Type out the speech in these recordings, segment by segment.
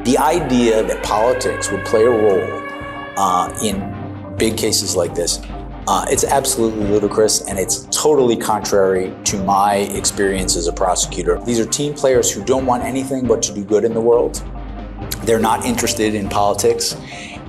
The idea that politics would play a role in big cases like this, it's absolutely ludicrous, and it's totally contrary to my experience as a prosecutor. These are team players who don't want anything but to do good in the world. They're not interested in politics,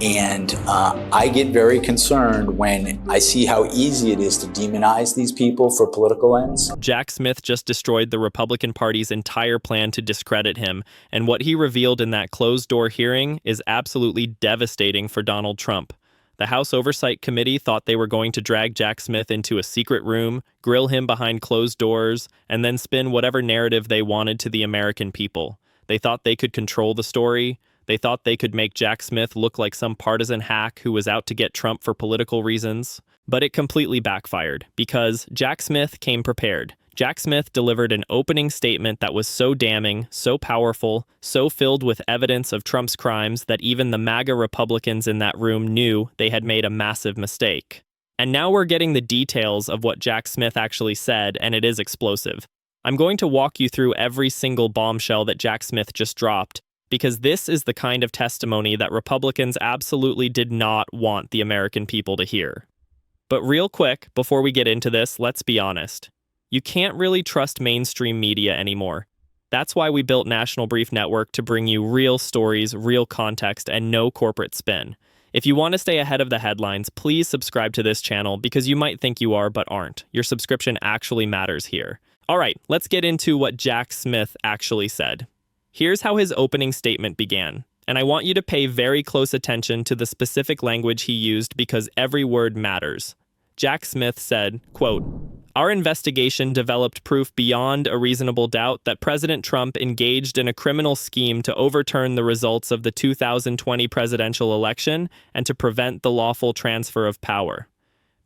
and I get very concerned when I see how easy it is to demonize these people for political ends. Jack Smith just destroyed the Republican Party's entire plan to discredit him, and what he revealed in that closed-door hearing is absolutely devastating for Donald Trump. The House Oversight Committee thought they were going to drag Jack Smith into a secret room, grill him behind closed doors, and then spin whatever narrative they wanted to the American people. They thought they could control the story. They thought they could make Jack Smith look like some partisan hack who was out to get Trump for political reasons. But it completely backfired, because Jack Smith came prepared. Jack Smith delivered an opening statement that was so damning, so powerful, so filled with evidence of Trump's crimes that even the MAGA Republicans in that room knew they had made a massive mistake. And now we're getting the details of what Jack Smith actually said, and it is explosive. I'm going to walk you through every single bombshell that Jack Smith just dropped, because this is the kind of testimony that Republicans absolutely did not want the American people to hear. But real quick, before we get into this, let's be honest. You can't really trust mainstream media anymore. That's why we built National Brief Network, to bring you real stories, real context, and no corporate spin. If you want to stay ahead of the headlines, please subscribe to this channel, because you might think you are but aren't. Your subscription actually matters here. All right, let's get into what Jack Smith actually said. Here's how his opening statement began, and I want you to pay very close attention to the specific language he used, because every word matters. Jack Smith said, quote, "Our investigation developed proof beyond a reasonable doubt that President Trump engaged in a criminal scheme to overturn the results of the 2020 presidential election and to prevent the lawful transfer of power."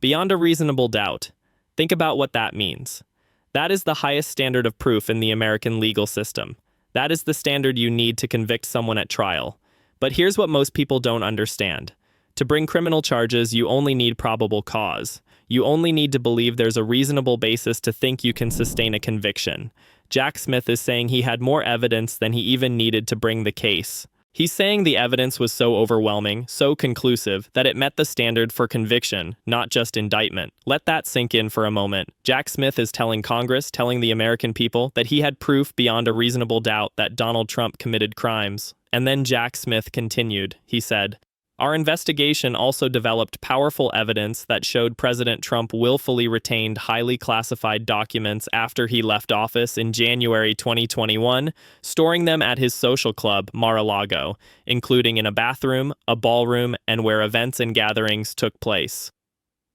Beyond a reasonable doubt. Think about what that means. That is the highest standard of proof in the American legal system. That is the standard you need to convict someone at trial. But here's what most people don't understand. To bring criminal charges, you only need probable cause. You only need to believe there's a reasonable basis to think you can sustain a conviction. Jack Smith is saying he had more evidence than he even needed to bring the case. He's saying the evidence was so overwhelming, so conclusive, that it met the standard for conviction, not just indictment. Let that sink in for a moment. Jack Smith is telling Congress, telling the American people, that he had proof beyond a reasonable doubt that Donald Trump committed crimes. And then Jack Smith continued. He said, "Our investigation also developed powerful evidence that showed President Trump willfully retained highly classified documents after he left office in January 2021, storing them at his social club, Mar-a-Lago, including in a bathroom, a ballroom, and where events and gatherings took place."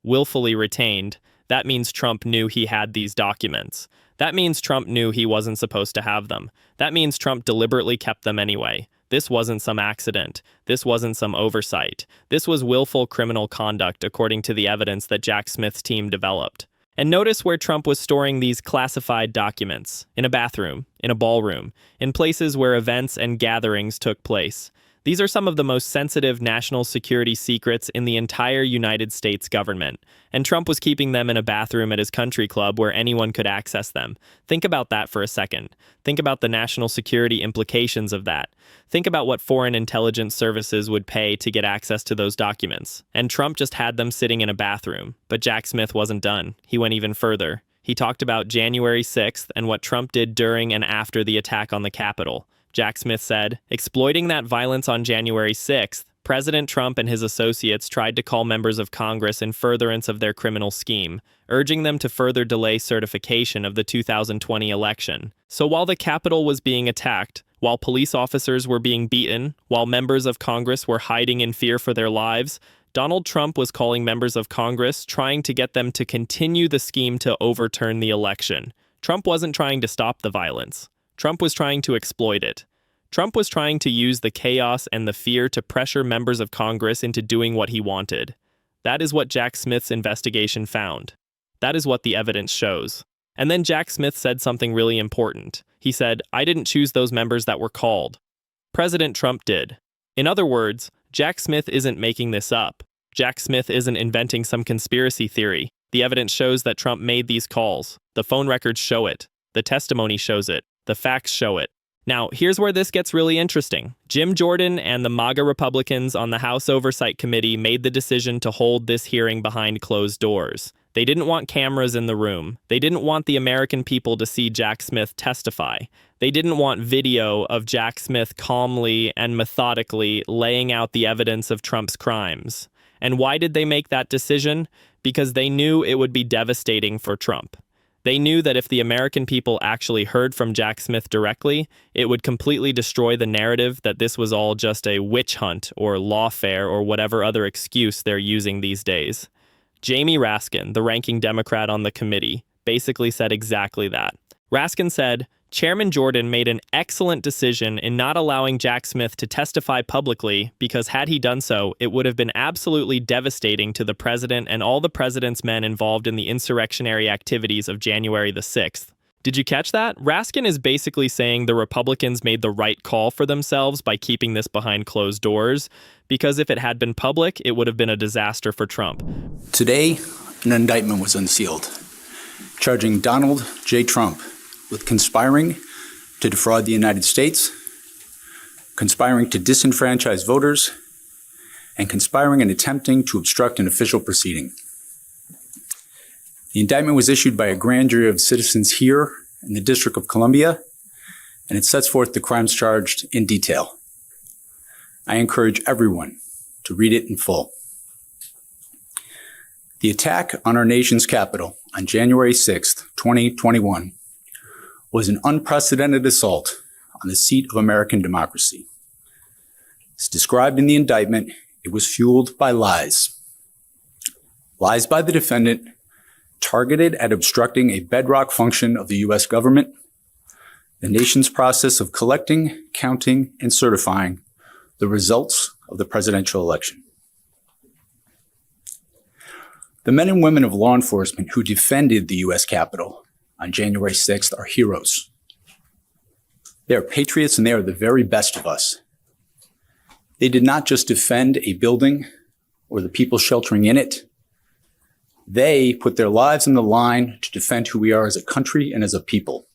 Willfully retained. That means Trump knew he had these documents. That means Trump knew he wasn't supposed to have them. That means Trump deliberately kept them anyway. This wasn't some accident. This wasn't some oversight. This was willful criminal conduct, according to the evidence that Jack Smith's team developed. And notice where Trump was storing these classified documents: in a bathroom, in a ballroom, in places where events and gatherings took place. These are some of the most sensitive national security secrets in the entire United States government, and Trump was keeping them in a bathroom at his country club where anyone could access them. Think about that for a second. Think about the national security implications of that. Think about what foreign intelligence services would pay to get access to those documents. And Trump just had them sitting in a bathroom. But Jack Smith wasn't done. He went even further. He talked about January 6th and what Trump did during and after the attack on the Capitol. Jack Smith said, "Exploiting that violence on January 6th, President Trump and his associates tried to call members of Congress in furtherance of their criminal scheme, urging them to further delay certification of the 2020 election. So while the Capitol was being attacked, while police officers were being beaten, while members of Congress were hiding in fear for their lives, Donald Trump was calling members of Congress, trying to get them to continue the scheme to overturn the election. Trump wasn't trying to stop the violence. Trump was trying to exploit it. Trump was trying to use the chaos and the fear to pressure members of Congress into doing what he wanted. That is what Jack Smith's investigation found. That is what the evidence shows. And then Jack Smith said something really important. He said, "I didn't choose those members that were called. President Trump did." In other words, Jack Smith isn't making this up. Jack Smith isn't inventing some conspiracy theory. The evidence shows that Trump made these calls. The phone records show it. The testimony shows it. The facts show it. Now, here's where this gets really interesting. Jim Jordan and the MAGA Republicans on the House Oversight Committee made the decision to hold this hearing behind closed doors. They didn't want cameras in the room. They didn't want the American people to see Jack Smith testify. They didn't want video of Jack Smith calmly and methodically laying out the evidence of Trump's crimes. And why did they make that decision? Because they knew it would be devastating for Trump. They knew that if the American people actually heard from Jack Smith directly, it would completely destroy the narrative that this was all just a witch hunt or lawfare or whatever other excuse they're using these days. Jamie Raskin, the ranking Democrat on the committee, basically said exactly that. Raskin said, Chairman Jordan made an excellent decision in not allowing Jack Smith to testify publicly because had he done so, it would have been absolutely devastating to the president and all the president's men involved in the insurrectionary activities of January the 6th. Did you catch that? Raskin is basically saying the Republicans made the right call for themselves by keeping this behind closed doors, because if it had been public, it would have been a disaster for Trump. Today, an indictment was unsealed, charging Donald J. Trump with conspiring to defraud the United States, conspiring to disenfranchise voters, and conspiring and attempting to obstruct an official proceeding. The indictment was issued by a grand jury of citizens here in the District of Columbia, and it sets forth the crimes charged in detail. I encourage everyone to read it in full. The attack on our nation's capital on January 6th, 2021, was an unprecedented assault on the seat of American democracy. As described in the indictment, it was fueled by lies. Lies by the defendant targeted at obstructing a bedrock function of the U.S. government, the nation's process of collecting, counting, and certifying the results of the presidential election. The men and women of law enforcement who defended the U.S. Capitol on January 6th are heroes. They are patriots and they are the very best of us. They did not just defend a building or the people sheltering in it. They put their lives on the line to defend who we are as a country and as a people.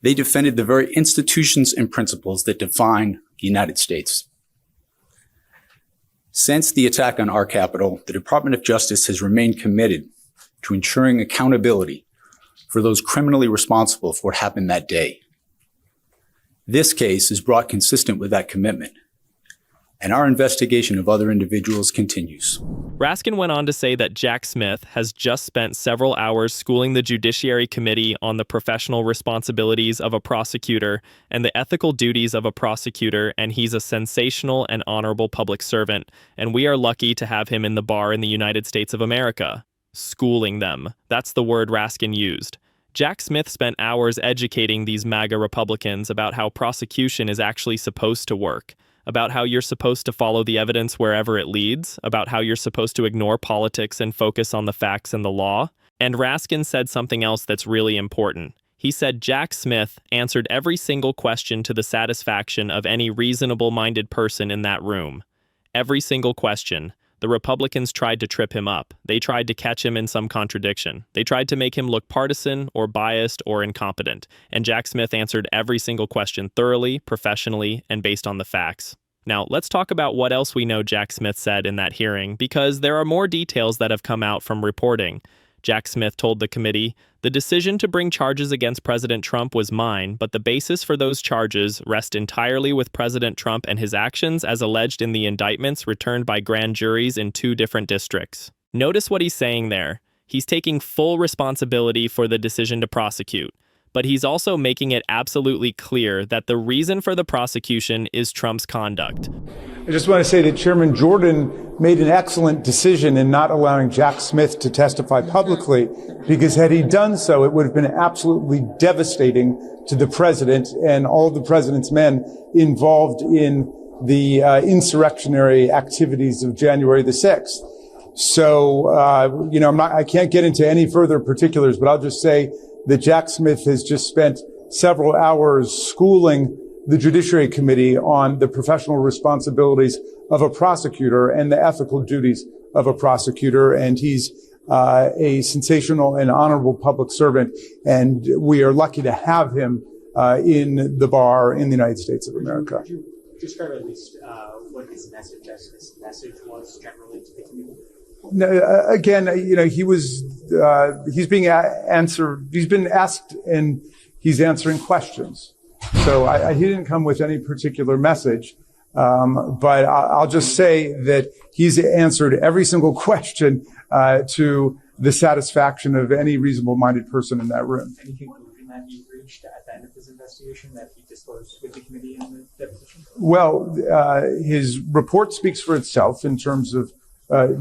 They defended the very institutions and principles that define the United States. Since the attack on our Capitol, the Department of Justice has remained committed to ensuring accountability for those criminally responsible for what happened that day. This case is brought consistent with that commitment, and our investigation of other individuals continues. Raskin went on to say that Jack Smith has just spent several hours schooling the Judiciary Committee on the professional responsibilities of a prosecutor and the ethical duties of a prosecutor, and he's a sensational and honorable public servant, and we are lucky to have him in the bar in the United States of America. Schooling them. That's the word Raskin used. Jack Smith spent hours educating these MAGA Republicans about how prosecution is actually supposed to work, about how you're supposed to follow the evidence wherever it leads, about how you're supposed to ignore politics and focus on the facts and the law. And Raskin said something else that's really important. He said Jack Smith answered every single question to the satisfaction of any reasonable-minded person in that room. Every single question. The Republicans tried to trip him up. They tried to catch him in some contradiction. They tried to make him look partisan or biased or incompetent. And Jack Smith answered every single question thoroughly, professionally, and based on the facts. Now, let's talk about what else we know Jack Smith said in that hearing, because there are more details that have come out from reporting. Jack Smith told the committee, "The decision to bring charges against President Trump was mine, but the basis for those charges rest entirely with President Trump and his actions as alleged in the indictments returned by grand juries in 2 different districts." Notice what he's saying there. He's taking full responsibility for the decision to prosecute, but he's also making it absolutely clear that the reason for the prosecution is Trump's conduct. I just want to say that Chairman Jordan made an excellent decision in not allowing Jack Smith to testify publicly, because had he done so, it would have been absolutely devastating to the president and all the president's men involved in the insurrectionary activities of January the 6th. So, I can't get into any further particulars, but I'll just say that Jack Smith has just spent several hours schooling the Judiciary Committee on the professional responsibilities of a prosecutor and the ethical duties of a prosecutor. And he's a sensational and honorable public servant. And we are lucky to have him in the bar in the United States of America. Could you describe at least what his message was generally to the community? No, again, he's being answered. He's been asked, and he's answering questions. So he didn't come with any particular message. But I'll just say that he's answered every single question to the satisfaction of any reasonable-minded person in that room. Any conclusion that he reached at the end of his investigation that he disclosed with the committee in the deposition? Well, his report speaks for itself in terms of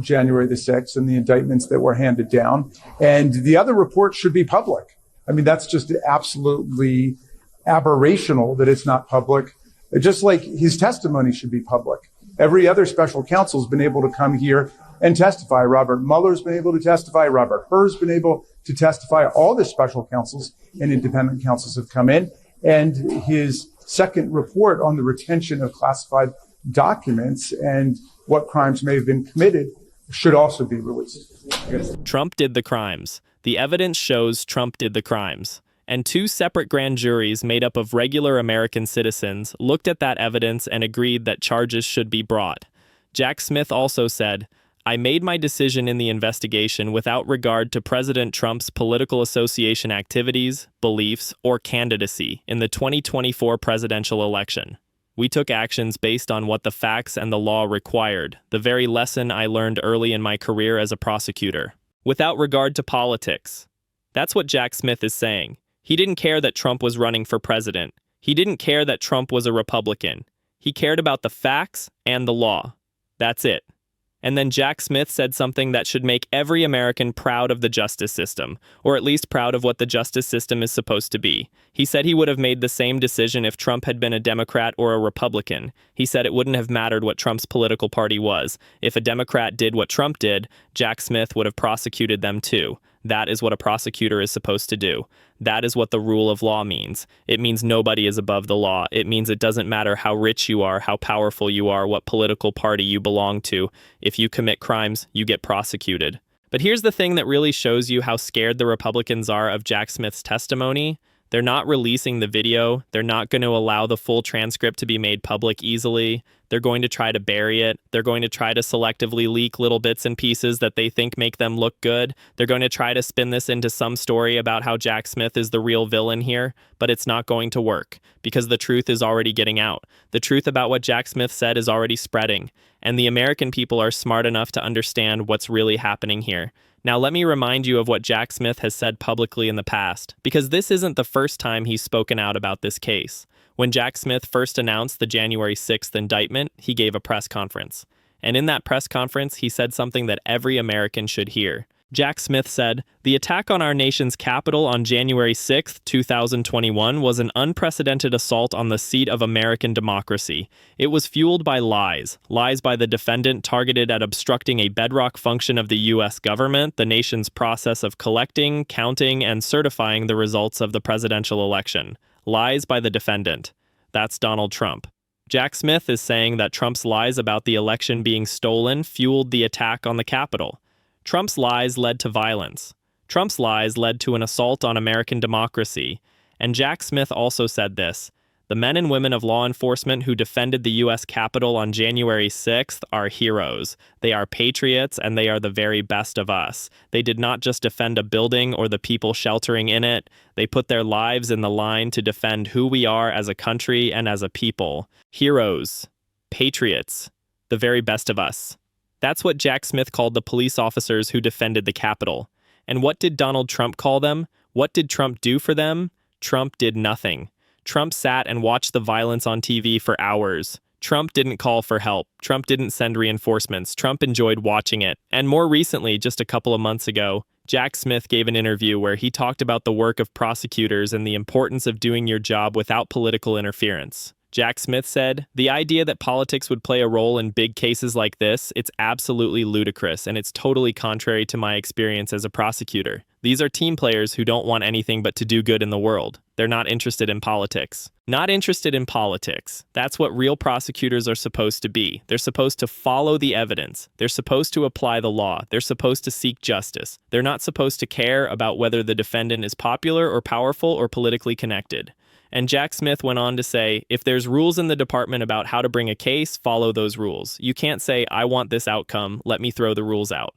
January the 6th and the indictments that were handed down. And the other reports should be public. I mean, that's just absolutely aberrational that it's not public. Just like his testimony should be public. Every other special counsel has been able to come here and testify. Robert Mueller's been able to testify. Robert Hur's been able to testify. All the special counsels and independent counsels have come in. And his second report on the retention of classified documents and what crimes may have been committed should also be released. Trump did the crimes. The evidence shows Trump did the crimes. And two separate grand juries made up of regular American citizens looked at that evidence and agreed that charges should be brought. Jack Smith also said, "I made my decision in the investigation without regard to President Trump's political association activities, beliefs, or candidacy in the 2024 presidential election. We took actions based on what the facts and the law required, the very lesson I learned early in my career as a prosecutor. Without regard to politics." That's what Jack Smith is saying. He didn't care that Trump was running for president. He didn't care that Trump was a Republican. He cared about the facts and the law. That's it. And then Jack Smith said something that should make every American proud of the justice system, or at least proud of what the justice system is supposed to be. He said he would have made the same decision if Trump had been a Democrat or a Republican. He said it wouldn't have mattered what Trump's political party was. If a Democrat did what Trump did, Jack Smith would have prosecuted them too. That is what a prosecutor is supposed to do. That is what the rule of law means. It means nobody is above the law. It means it doesn't matter how rich you are, how powerful you are, what political party you belong to. If you commit crimes, you get prosecuted. But here's the thing that really shows you how scared the Republicans are of Jack Smith's testimony. They're not releasing the video. They're not going to allow the full transcript to be made public easily. They're going to try to bury it. They're going to try to selectively leak little bits and pieces that they think make them look good. They're going to try to spin this into some story about how Jack Smith is the real villain here, but it's not going to work because the truth is already getting out. The truth about what Jack Smith said is already spreading, and the American people are smart enough to understand what's really happening here. Now, let me remind you of what Jack Smith has said publicly in the past, because this isn't the first time he's spoken out about this case. When Jack Smith first announced the January 6th indictment, he gave a press conference. And in that press conference, he said something that every American should hear. Jack Smith said, "The attack on our nation's capital on January 6, 2021 was an unprecedented assault on the seat of American democracy. It was fueled by lies by the defendant targeted at obstructing a bedrock function of the U.S. government, the nation's process of collecting, counting, and certifying the results of the presidential election. Lies by the defendant. That's Donald Trump." Jack Smith is saying that Trump's lies about the election being stolen fueled the attack on the Capitol. Trump's lies led to violence. Trump's lies led to an assault on American democracy. And Jack Smith also said this: "The men and women of law enforcement who defended the U.S. Capitol on January 6th are heroes. They are patriots, and they are the very best of us. They did not just defend a building or the people sheltering in it. They put their lives in the line to defend who we are as a country and as a people. Heroes. Patriots. The very best of us." That's what Jack Smith called the police officers who defended the Capitol. And what did Donald Trump call them? What did Trump do for them? Trump did nothing. Trump sat and watched the violence on TV for hours. Trump didn't call for help. Trump didn't send reinforcements. Trump enjoyed watching it. And more recently, just a couple of months ago, Jack Smith gave an interview where he talked about the work of prosecutors and the importance of doing your job without political interference. Jack Smith said, "The idea that politics would play a role in big cases like this, it's absolutely ludicrous, and it's totally contrary to my experience as a prosecutor. These are team players who don't want anything but to do good in the world. They're not interested in politics." Not interested in politics. That's what real prosecutors are supposed to be. They're supposed to follow the evidence. They're supposed to apply the law. They're supposed to seek justice. They're not supposed to care about whether the defendant is popular or powerful or politically connected. And Jack Smith went on to say, if there's rules in the department about how to bring a case, follow those rules. You can't say, I want this outcome, let me throw the rules out.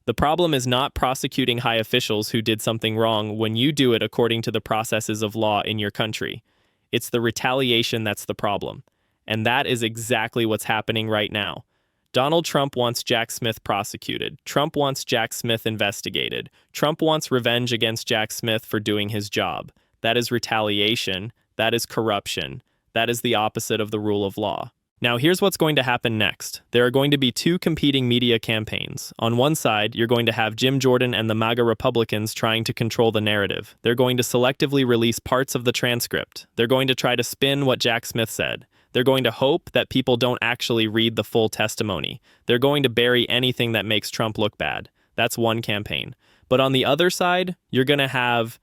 The problem is not prosecuting high officials who did something wrong when you do it according to the processes of law in your country. It's the retaliation that's the problem. And that is exactly what's happening right now. Donald Trump wants Jack Smith prosecuted. Trump wants Jack Smith investigated. Trump wants revenge against Jack Smith for doing his job. That is retaliation. That is corruption. That is the opposite of the rule of law. Now, here's what's going to happen next. There are going to be two competing media campaigns. On one side, you're going to have Jim Jordan and the MAGA Republicans trying to control the narrative. They're going to selectively release parts of the transcript. They're going to try to spin what Jack Smith said. They're going to hope that people don't actually read the full testimony. They're going to bury anything that makes Trump look bad. That's one campaign. But on the other side, you're going to have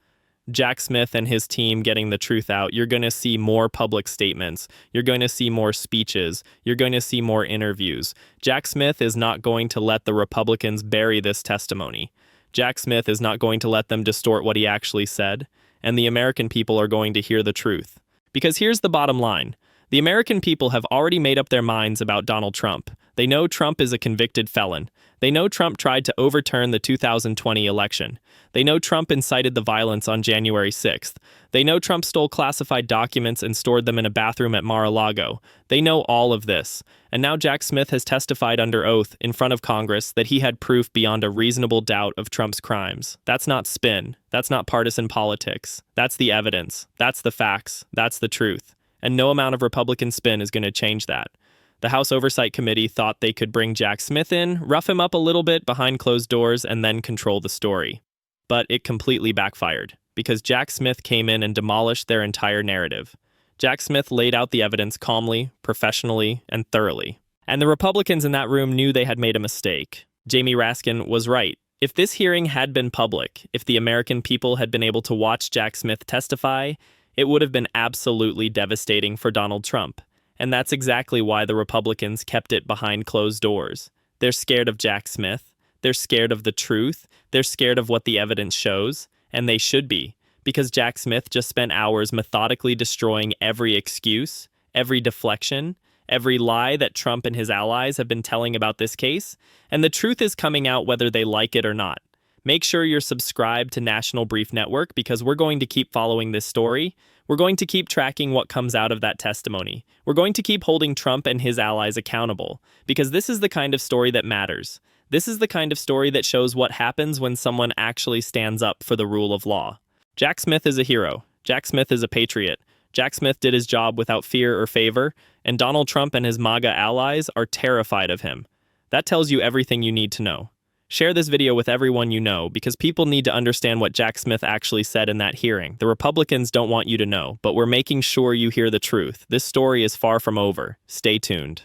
Jack Smith and his team getting the truth out. You're going to see more public statements. You're going to see more speeches. You're going to see more interviews. Jack Smith is not going to let the Republicans bury this testimony. Jack Smith is not going to let them distort what he actually said. And the American people are going to hear the truth. Because here's the bottom line. The American people have already made up their minds about Donald Trump. They know Trump is a convicted felon. They know Trump tried to overturn the 2020 election. They know Trump incited the violence on January 6th. They know Trump stole classified documents and stored them in a bathroom at Mar-a-Lago. They know all of this. And now Jack Smith has testified under oath in front of Congress that he had proof beyond a reasonable doubt of Trump's crimes. That's not spin. That's not partisan politics. That's the evidence. That's the facts. That's the truth. And no amount of Republican spin is going to change that. The House Oversight Committee thought they could bring Jack Smith in, rough him up a little bit behind closed doors, and then control the story. But it completely backfired, because Jack Smith came in and demolished their entire narrative. Jack Smith laid out the evidence calmly, professionally, and thoroughly. And the Republicans in that room knew they had made a mistake. Jamie Raskin was right. If this hearing had been public, if the American people had been able to watch Jack Smith testify, it would have been absolutely devastating for Donald Trump. And that's exactly why the Republicans kept it behind closed doors. They're scared of Jack Smith. They're scared of the truth. They're scared of what the evidence shows. And they should be, because Jack Smith just spent hours methodically destroying every excuse, every deflection, every lie that Trump and his allies have been telling about this case. And the truth is coming out whether they like it or not. Make sure you're subscribed to National Brief Network, because we're going to keep following this story. We're going to keep tracking what comes out of that testimony. We're going to keep holding Trump and his allies accountable, because this is the kind of story that matters. This is the kind of story that shows what happens when someone actually stands up for the rule of law. Jack Smith is a hero. Jack Smith is a patriot. Jack Smith did his job without fear or favor, and Donald Trump and his MAGA allies are terrified of him. That tells you everything you need to know. Share this video with everyone you know, because people need to understand what Jack Smith actually said in that hearing. The Republicans don't want you to know, but we're making sure you hear the truth. This story is far from over. Stay tuned.